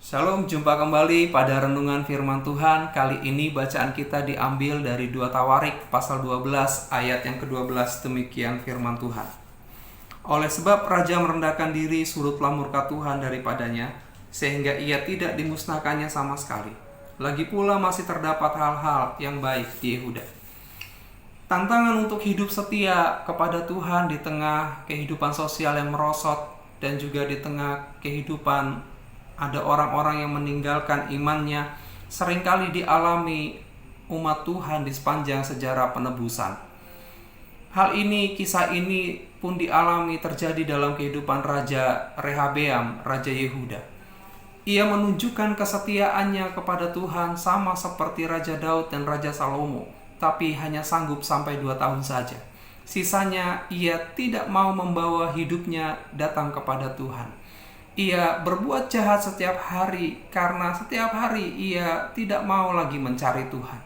Shalom, jumpa kembali pada renungan firman Tuhan. Kali ini bacaan kita diambil dari 2 Tawarik pasal 12 ayat yang ke-12. Demikian firman Tuhan. Oleh sebab raja merendahkan diri, surutlah murka Tuhan daripadanya, sehingga ia tidak dimusnahkannya sama sekali. Lagi pula masih terdapat hal-hal yang baik di Yehuda. Tantangan untuk hidup setia kepada Tuhan di tengah kehidupan sosial yang merosot dan juga di tengah kehidupan ada orang-orang yang meninggalkan imannya seringkali dialami umat Tuhan di sepanjang sejarah penebusan. Kisah ini pun dialami terjadi dalam kehidupan Raja Rehabeam, Raja Yehuda. Ia menunjukkan kesetiaannya kepada Tuhan sama seperti Raja Daud dan Raja Salomo, tapi hanya sanggup sampai 2 tahun saja. Sisanya ia tidak mau membawa hidupnya datang kepada Tuhan. Ia berbuat jahat setiap hari karena setiap hari ia tidak mau lagi mencari Tuhan.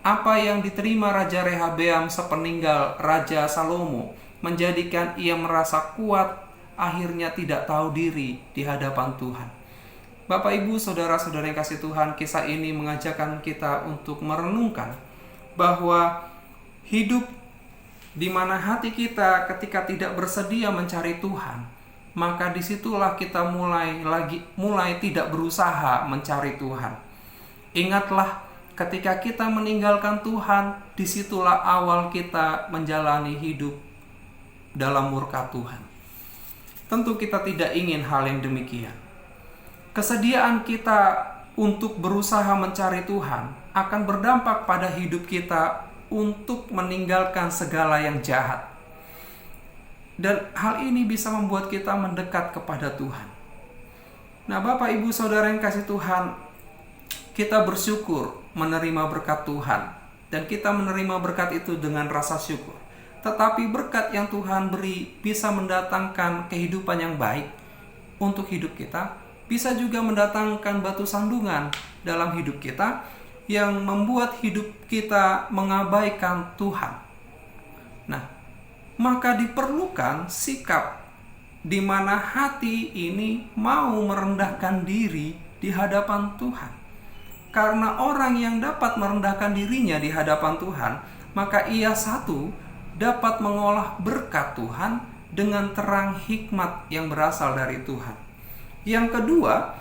Apa yang diterima Raja Rehabeam sepeninggal Raja Salomo menjadikan ia merasa kuat, akhirnya tidak tahu diri di hadapan Tuhan. Bapak, Ibu, saudara-saudara yang kasih Tuhan, kisah ini mengajarkan kita untuk merenungkan bahwa hidup di mana hati kita ketika tidak bersedia mencari Tuhan, maka disitulah kita mulai tidak berusaha mencari Tuhan. Ingatlah, ketika kita meninggalkan Tuhan, disitulah awal kita menjalani hidup dalam murka Tuhan. Tentu kita tidak ingin hal yang demikian. Kesediaan kita untuk berusaha mencari Tuhan akan berdampak pada hidup kita untuk meninggalkan segala yang jahat. Dan hal ini bisa membuat kita mendekat kepada Tuhan. Nah, Bapak, Ibu, Saudara yang kasih Tuhan, kita bersyukur menerima berkat Tuhan. Dan kita menerima berkat itu dengan rasa syukur. Tetapi berkat yang Tuhan beri bisa mendatangkan kehidupan yang baik untuk hidup kita. Bisa juga mendatangkan batu sandungan dalam hidup kita yang membuat hidup kita mengabaikan Tuhan. Nah, maka diperlukan sikap di mana hati ini mau merendahkan diri di hadapan Tuhan. Karena orang yang dapat merendahkan dirinya di hadapan Tuhan, maka ia satu dapat mengolah berkat Tuhan dengan terang hikmat yang berasal dari Tuhan. Yang kedua,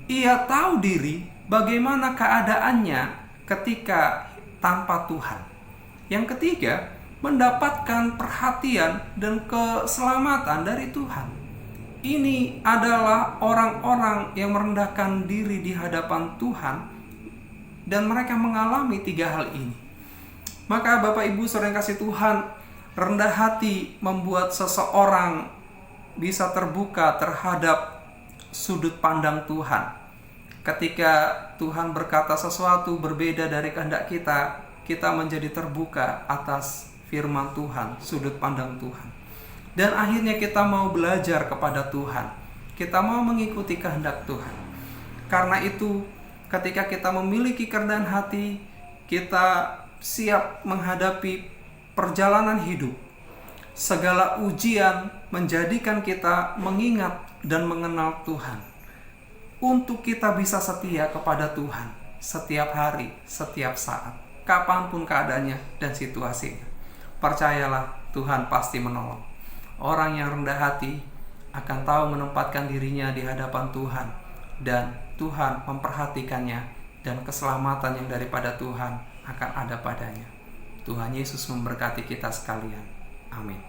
ia tahu diri bagaimana keadaannya ketika tanpa Tuhan. Yang ketiga, mendapatkan perhatian dan keselamatan dari Tuhan. Ini adalah orang-orang yang merendahkan diri di hadapan Tuhan dan mereka mengalami 3 hal ini. Maka Bapak, Ibu, Saudara yang kasih Tuhan, rendah hati membuat seseorang bisa terbuka terhadap sudut pandang Tuhan. Ketika Tuhan berkata sesuatu berbeda dari kehendak kita, kita menjadi terbuka atas firman Tuhan, sudut pandang Tuhan. Dan akhirnya kita mau belajar kepada Tuhan. Kita mau mengikuti kehendak Tuhan. Karena itu, ketika kita memiliki kerendahan hati, kita siap menghadapi perjalanan hidup. Segala ujian menjadikan kita mengingat dan mengenal Tuhan. Untuk kita bisa setia kepada Tuhan setiap hari, setiap saat, kapanpun keadaannya dan situasinya. Percayalah, Tuhan pasti menolong. Orang yang rendah hati akan tahu menempatkan dirinya di hadapan Tuhan, dan Tuhan memperhatikannya, dan keselamatan yang daripada Tuhan akan ada padanya. Tuhan Yesus memberkati kita sekalian. Amin.